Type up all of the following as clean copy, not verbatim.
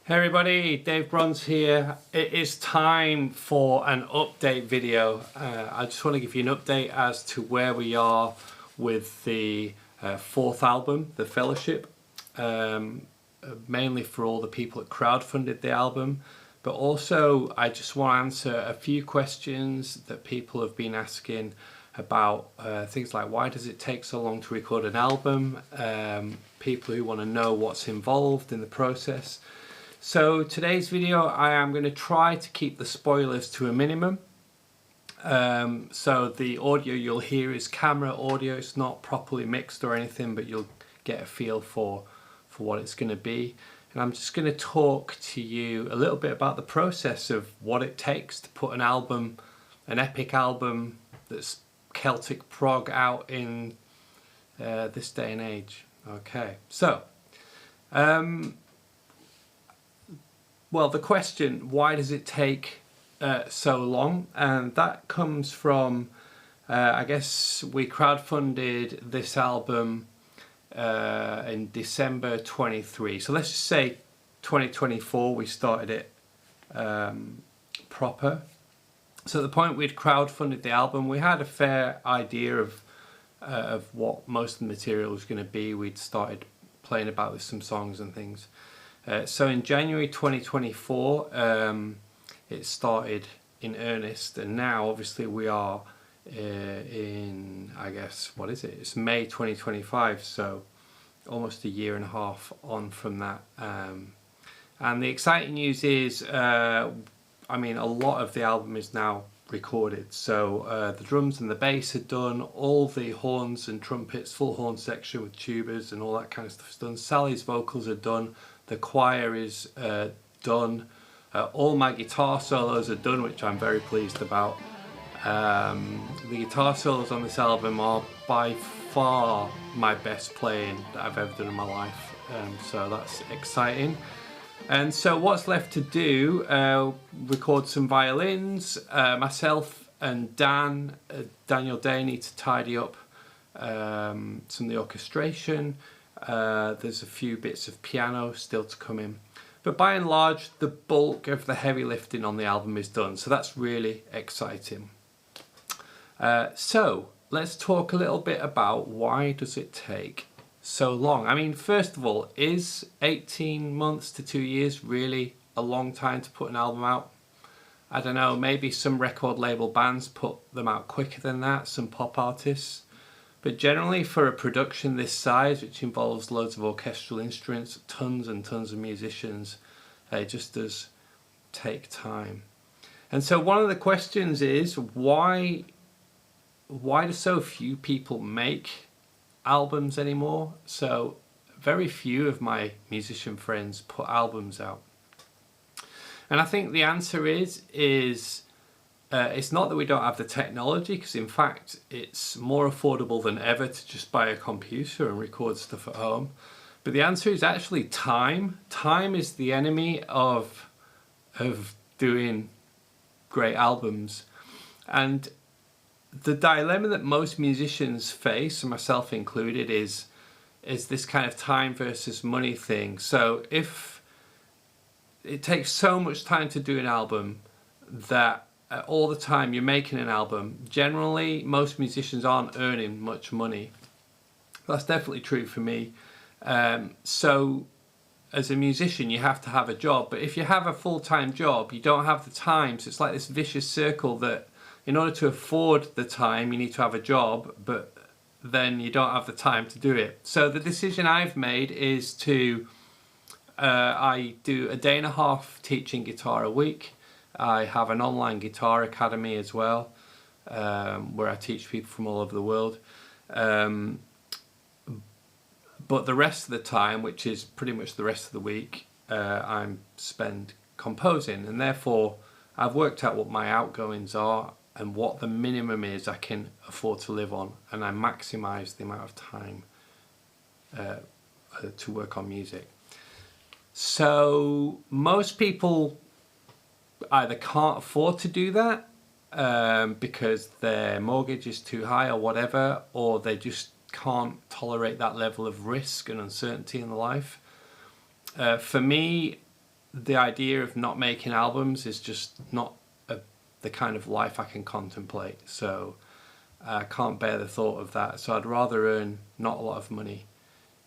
Hey everybody, Dave Brons here. It is time for an update video. I just want to give you an update as to where we are with the fourth album, The Fellowship. Mainly for all the people that crowdfunded the album, but also I just want to answer a few questions that people have been asking about things like why does it take so long to record an album, people who want to know what's involved in the process. So today's video I am going to try to keep the spoilers to a minimum. So the audio you'll hear is camera audio, it's not properly mixed or anything, but you'll get a feel for what it's going to be. And I'm just going to talk to you a little bit about the process of what it takes to put an album, an epic album that's Celtic prog out in this day and age. Okay, so well, the question, why does it take so long? And that comes from, I guess we crowdfunded this album in December 23. So let's just say 2024 we started it proper. So at the point we'd crowdfunded the album, we had a fair idea of what most of the material was going to be. We'd started playing about with some songs and things. So in January 2024 it started in earnest, and now obviously we are in, I guess, what is it? It's May 2025, so almost a year and a half on from that. And the exciting news is, I mean, a lot of the album is now recorded. So the drums and the bass are done, all the horns and trumpets, full horn section with tubas and all that kind of stuff is done. Sally's vocals are done. The choir is done. All my guitar solos are done, which I'm very pleased about. The guitar solos on this album are by far my best playing that I've ever done in my life. So that's exciting. And so what's left to do, record some violins. Myself and Daniel Day need to tidy up some of the orchestration. There's a few bits of piano still to come in. But by and large, the bulk of the heavy lifting on the album is done. So that's really exciting. So let's talk a little bit about why does it take so long. I mean, first of all, is 18 months to 2 years really a long time to put an album out? I don't know, maybe some record label bands put them out quicker than that, some pop artists. But generally for a production this size, which involves loads of orchestral instruments, tons and tons of musicians, it just does take time. And so one of the questions is, why do so few people make albums anymore? So very few of my musician friends put albums out. And I think the answer is it's not that we don't have the technology, because in fact it's more affordable than ever to just buy a computer and record stuff at home. But the answer is actually time. Time is the enemy of doing great albums. And the dilemma that most musicians face, and myself included, is this kind of time versus money thing. So if it takes so much time to do an album that all the time you're making an album, generally most musicians aren't earning much money. That's definitely true for me. So as a musician you have to have a job, but if you have a full-time job you don't have the time. So it's like this vicious circle that in order to afford the time you need to have a job, but then you don't have the time to do it. So the decision I've made is to I do a day and a half teaching guitar a week. I have an online guitar academy as well, where I teach people from all over the world. But the rest of the time, which is pretty much the rest of the week, I spend composing, and therefore I've worked out what my outgoings are and what the minimum is I can afford to live on, and I maximise the amount of time to work on music. So most people either can't afford to do that because their mortgage is too high or whatever, or they just can't tolerate that level of risk and uncertainty in life. For me, the idea of not making albums is just not the kind of life I can contemplate. So I can't bear the thought of that. So I'd rather earn not a lot of money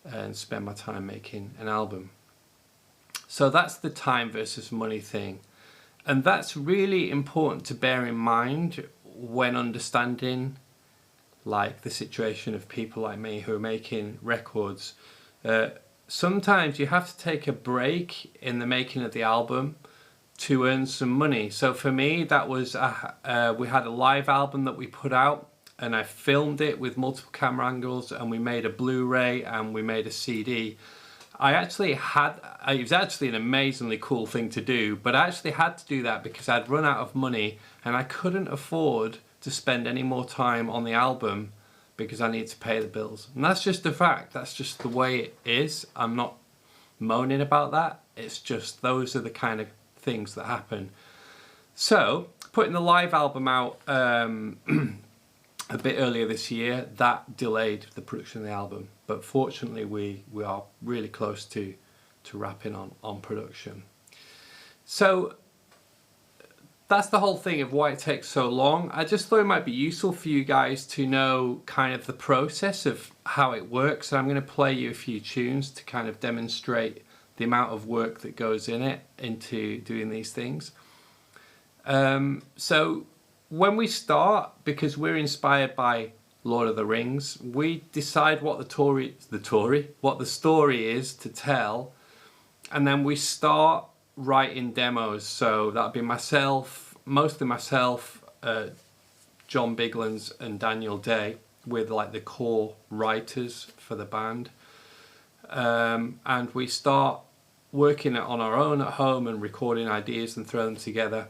and spend my time making an album. So that's the time versus money thing. And that's really important to bear in mind when understanding like the situation of people like me who are making records. Sometimes you have to take a break in the making of the album to earn some money. So for me, that was we had a live album that we put out, and I filmed it with multiple camera angles, and we made a Blu-ray and we made a CD. It was actually an amazingly cool thing to do, but I actually had to do that because I'd run out of money and I couldn't afford to spend any more time on the album because I need to pay the bills. And that's just a fact. That's just the way it is. I'm not moaning about that. It's just those are the kind of things that happen. So putting the live album out a bit earlier this year, that delayed the production of the album. But fortunately we are really close to wrapping on production. So that's the whole thing of why it takes so long. I just thought it might be useful for you guys to know kind of the process of how it works. And I'm going to play you a few tunes to kind of demonstrate the amount of work that goes into doing these things. So when we start, because we're inspired by Lord of the Rings, we decide what the story is to tell, and then we start writing demos. So that'd be mostly myself, John Biglands and Daniel Day, with like the core writers for the band. And we start working it on our own at home and recording ideas and throw them together.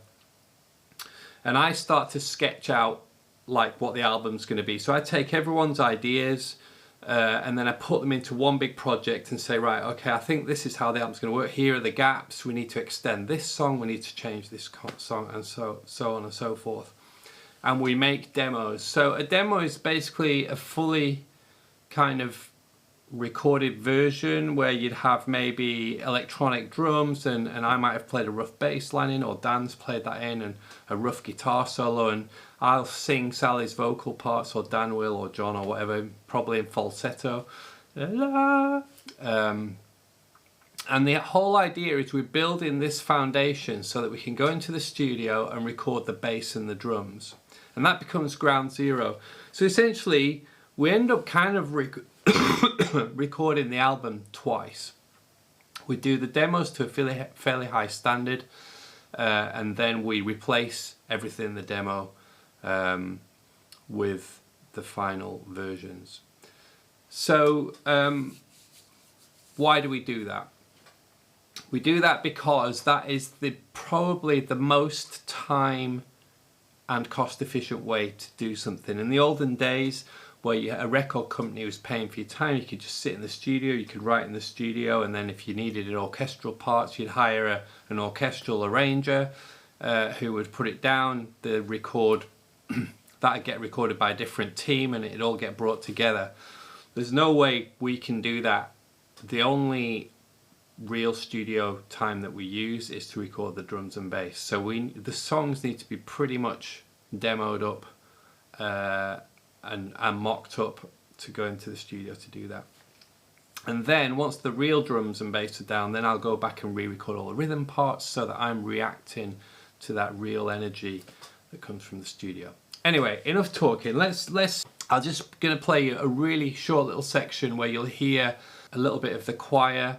And I start to sketch out like what the album's going to be. So I take everyone's ideas and then I put them into one big project and say, right, okay, I think this is how the album's going to work. Here are the gaps. We need to extend this song. We need to change this song, and so on and so forth. And we make demos. So a demo is basically a fully kind of recorded version where you'd have maybe electronic drums and I might have played a rough bass line in, or Dan's played that in, and a rough guitar solo, and I'll sing Sally's vocal parts, or Dan will, or John, or whatever, probably in falsetto. And the whole idea is we're building this foundation so that we can go into the studio and record the bass and the drums, and that becomes ground zero. So essentially we end up kind of recording the album twice. We do the demos to a fairly high standard, and then we replace everything in the demo with the final versions. So why do we do that? We do that because that is probably the most time and cost efficient way to do something. In the olden days, where a record company was paying for your time, you could just sit in the studio, you could write in the studio, and then if you needed an orchestral parts, you'd hire an orchestral arranger who would put it down. The record that'd get recorded by a different team, and it'd all get brought together. There's no way we can do that. The only real studio time that we use is to record the drums and bass. So the songs need to be pretty much demoed up and mocked up to go into the studio to do that. And then once the real drums and bass are down, then I'll go back and re-record all the rhythm parts so that I'm reacting to that real energy that comes from the studio. Anyway, enough talking. I'm just going to play you a really short little section where you'll hear a little bit of the choir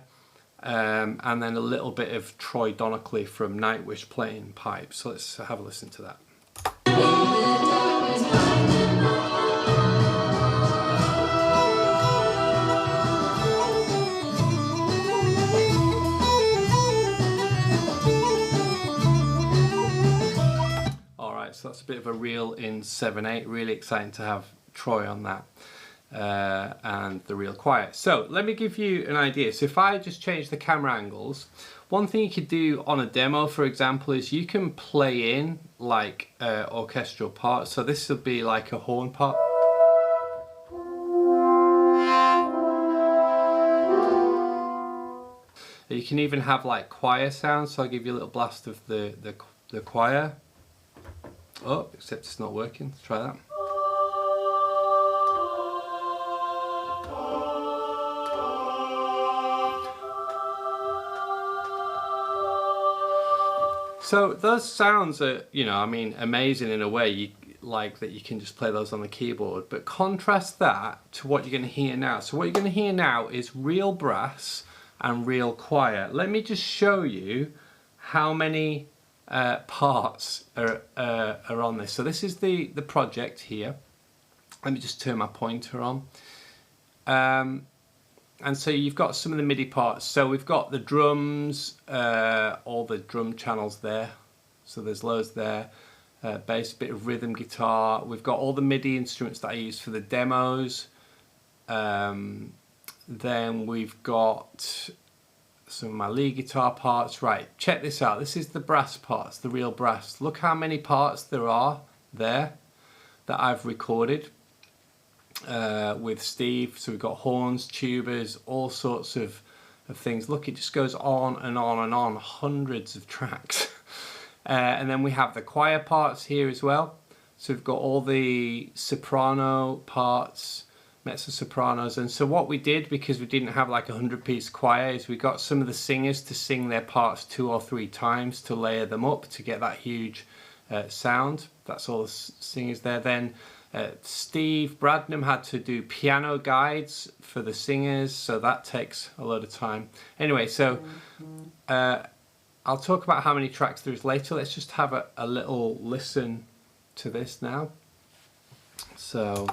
and then a little bit of Troy Donockley from Nightwish playing pipes. So let's have a listen to that. So that's a bit of a reel in 7/8. Really exciting to have Troy on that and the real choir. So let me give you an idea. So if I just change the camera angles, one thing you could do on a demo, for example, is you can play in like orchestral parts. So this will be like a horn part. You can even have like choir sounds, so I'll give you a little blast of the choir. Oh, except it's not working. Let's try that. So those sounds are, you know, I mean, amazing in a way. You like that you can just play those on the keyboard, but contrast that to what you're going to hear now. So what you're going to hear now is real brass and real choir. Let me just show you how many parts are on this. So this is the project here. Let me just turn my pointer on. And so you've got some of the MIDI parts. So we've got the drums, all the drum channels there. So there's loads there. Bass, bit of rhythm guitar. We've got all the MIDI instruments that I use for the demos. Then we've got some of my lead guitar parts. Right, check this out. This is the brass parts, the real brass. Look how many parts there are there that I've recorded with Steve. So we've got horns, tubas, all sorts of things. Look, it just goes on and on and on, hundreds of tracks. And then we have the choir parts here as well. So we've got all the soprano parts, mezzo-sopranos. And so what we did, because we didn't have like a 100-piece choir, is we got some of the singers to sing their parts 2 or 3 times to layer them up to get that huge sound. That's all the singers there. Then Steve Bradnam had to do piano guides for the singers, so that takes a lot of time. Anyway, so I'll talk about how many tracks there is later. Let's just have a little listen to this now. So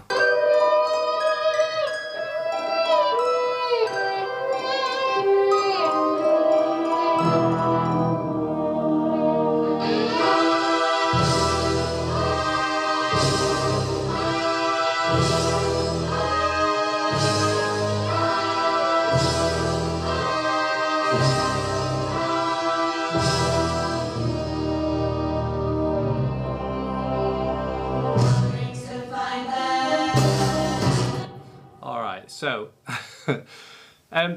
So,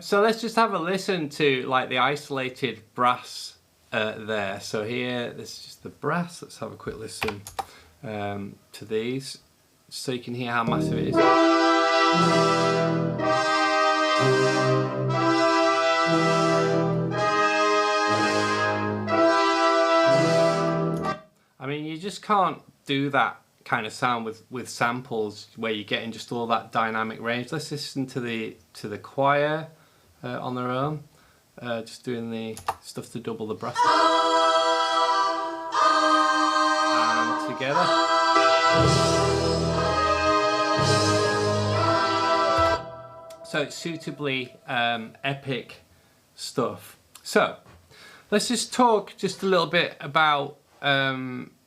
so let's just have a listen to like the isolated brass there. So here, this is just the brass. Let's have a quick listen to these, so you can hear how massive it is. I mean, you just can't do that kind of sound with samples where you're getting just all that dynamic range. Let's listen to the choir on their own, just doing the stuff to double the brass. And together. So it's suitably epic stuff. So let's just talk just a little bit about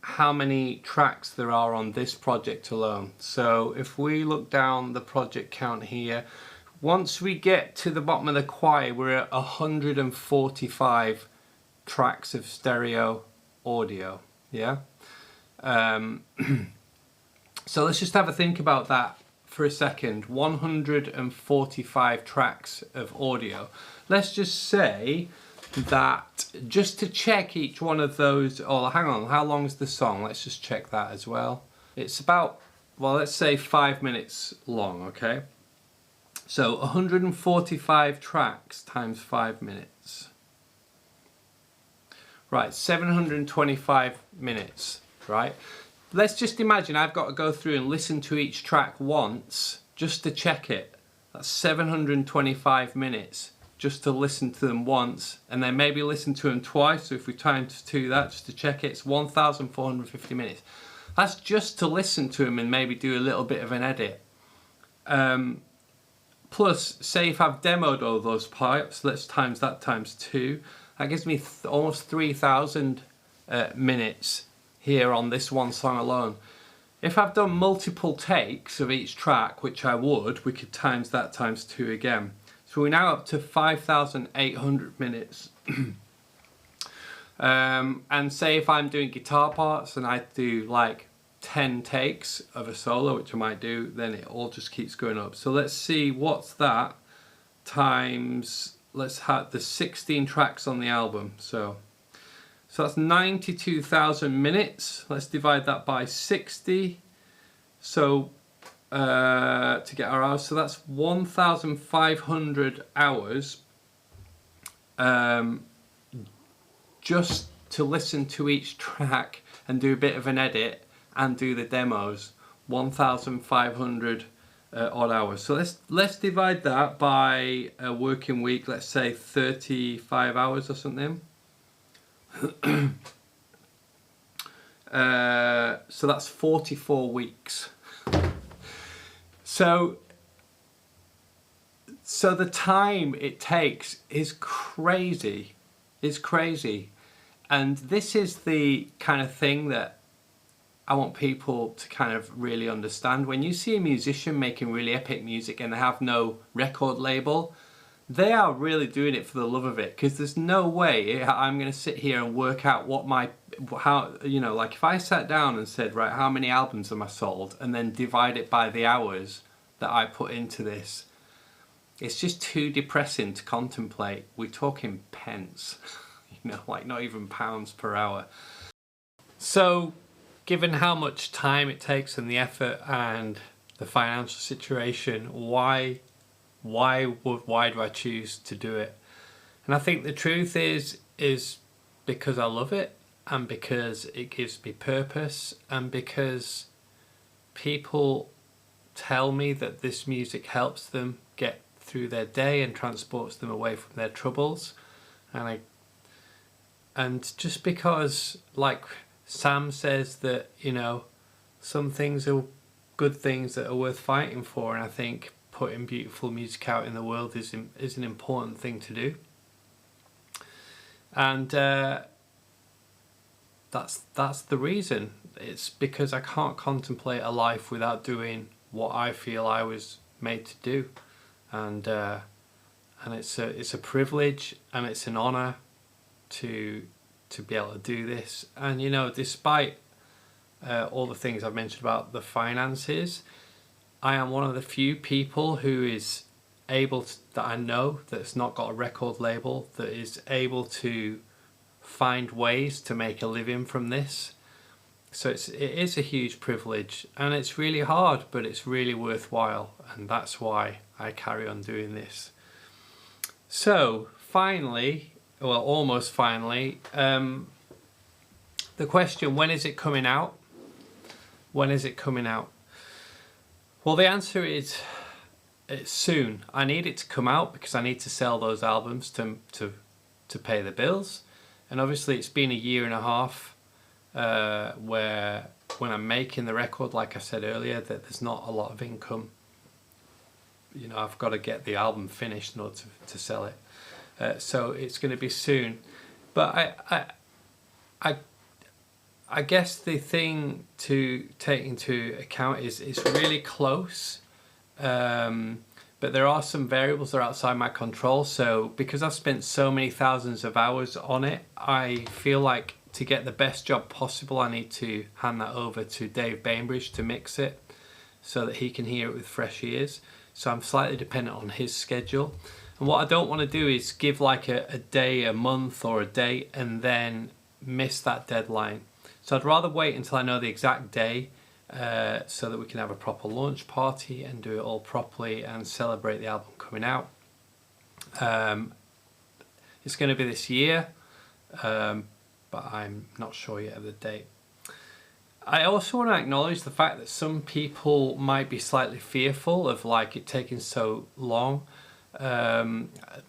how many tracks there are on this project alone. So if we look down the project count here, once we get to the bottom of the choir, we're at 145 tracks of stereo audio. Yeah. So let's just have a think about that for a second. 145 tracks of audio. Let's just say that just to check each one of those, oh hang on, how long is the song? Let's just check that as well. It's about, well, let's say 5 minutes long, okay? So 145 tracks times 5 minutes. Right, 725 minutes, right? Let's just imagine I've got to go through and listen to each track once just to check it. That's 725 minutes. Just to listen to them once, and then maybe listen to them twice. So if we times 2 that just to check it, it's 1,450 minutes. That's just to listen to them and maybe do a little bit of an edit. Plus, say if I've demoed all those parts, let's times that times 2. That gives me almost 3,000 minutes here on this one song alone. If I've done multiple takes of each track, which I would, we could times that times 2 again. So we're now up to 5,800 minutes. And say if I'm doing guitar parts and I do like 10 takes of a solo, which I might do, then it all just keeps going up. So let's see, what's that times, there's 16 tracks on the album, so that's 92,000 minutes. Let's divide that by 60. So to get our hours, so that's 1,500 hours just to listen to each track and do a bit of an edit and do the demos. 1,500 odd hours. So let's divide that by a working week. Let's say 35 hours or something. So that's 44 weeks. So the time it takes is crazy. It's crazy. And this is the kind of thing that I want people to kind of really understand. When you see a musician making really epic music and they have no record label, they are really doing it for the love of it, because there's no way I'm going to sit here and work out like if I sat down and said, right, how many albums am I sold, and then divide it by the hours that I put into this, it's just too depressing to contemplate. We're talking pence, like not even pounds per hour. So given how much time it takes and the effort and the financial situation, why do I choose to do it? And I think the truth is because I love it, and because it gives me purpose, and because people tell me that this music helps them get through their day and transports them away from their troubles. And just because, like Sam says, that some things are good things that are worth fighting for, and I think putting beautiful music out in the world is an important thing to do. And that's the reason. It's because I can't contemplate a life without doing what I feel I was made to do, and it's a privilege and it's an honor to be able to do this. And despite all the things I've mentioned about the finances, I am one of the few people who is able to, that I know, that's not got a record label, that is able to find ways to make a living from this. So it is a huge privilege, and it's really hard, but it's really worthwhile, and that's why I carry on doing this. So finally, well, almost finally, the question, when is it coming out? When is it coming out? Well, the answer is it's soon. I need it to come out because I need to sell those albums to pay the bills. And obviously it's been a year and a half where when I'm making the record, like I said earlier, that there's not a lot of income. I've got to get the album finished in order to sell it. So it's going to be soon. But I guess the thing to take into account is it's really close, but there are some variables that are outside my control. So because I've spent so many thousands of hours on it, I feel like to get the best job possible, I need to hand that over to Dave Brons to mix it so that he can hear it with fresh ears. So I'm slightly dependent on his schedule. And what I don't want to do is give like a day, a month or a date and then miss that deadline. So I'd rather wait until I know the exact day so that we can have a proper launch party and do it all properly and celebrate the album coming out. It's going to be this year, but I'm not sure yet of the date. I also want to acknowledge the fact that some people might be slightly fearful of like it taking so long.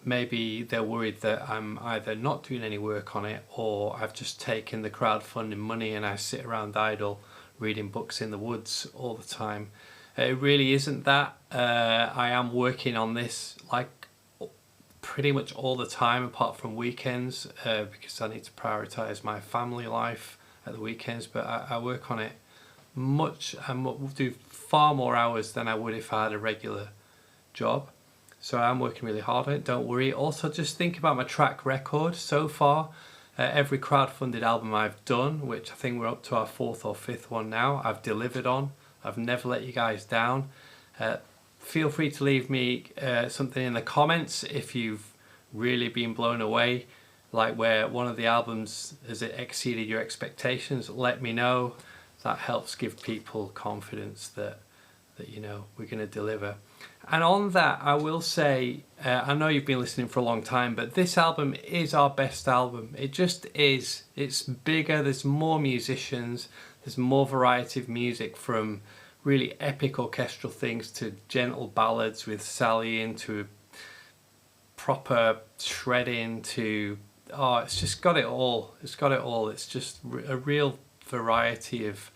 Maybe they're worried that I'm either not doing any work on it, or I've just taken the crowdfunding money and I sit around idle reading books in the woods all the time. It really isn't that. I am working on this like pretty much all the time apart from weekends, because I need to prioritize my family life at the weekends. But I work on it do far more hours than I would if I had a regular job. So I'm working really hard on it, don't worry. Also, just think about my track record so far. Every crowdfunded album I've done, which I think we're up to our 4th or 5th one now, I've delivered on. I've never let you guys down. Feel free to leave me something in the comments if you've really been blown away, like where one of the albums has exceeded your expectations, let me know. That helps give people confidence that you know we're going to deliver. And on that, I will say, I know you've been listening for a long time, but this album is our best album. It just is. It's bigger, there's more musicians, there's more variety of music, from really epic orchestral things to gentle ballads with Sally into proper shredding to, oh, it's just got it all. It's got it all. It's just a real variety of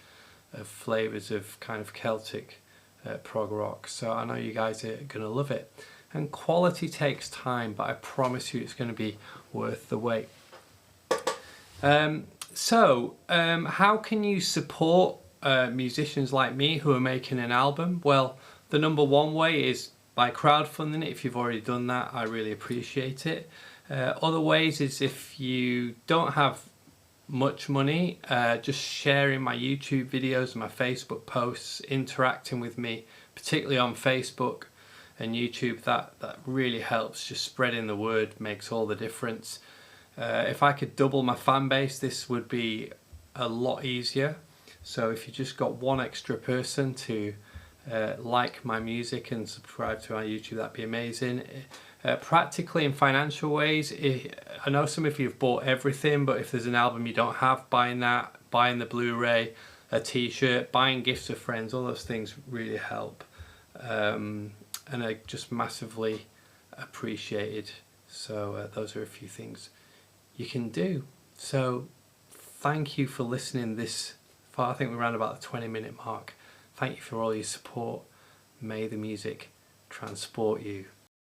flavours of kind of Celtic prog rock. So I know you guys are going to love it. And quality takes time, but I promise you it's going to be worth the wait. How can you support musicians like me who are making an album? Well, the number one way is by crowdfunding it. If you've already done that, I really appreciate it. Other ways is if you don't have much money, just sharing my YouTube videos and my Facebook posts, interacting with me, particularly on Facebook and YouTube. That really helps. Just spreading the word makes all the difference. If I could double my fan base, this would be a lot easier. So if you just got one extra person to like my music and subscribe to my YouTube, that'd be amazing. Practically in financial ways, I know some of you have bought everything, but if there's an album you don't have, buying that, buying the Blu-ray, a t-shirt, buying gifts for friends, all those things really help, and are just massively appreciated. So those are a few things you can do. So thank you for listening this far. I think we're around about the 20-minute mark. Thank you for all your support. May the music transport you.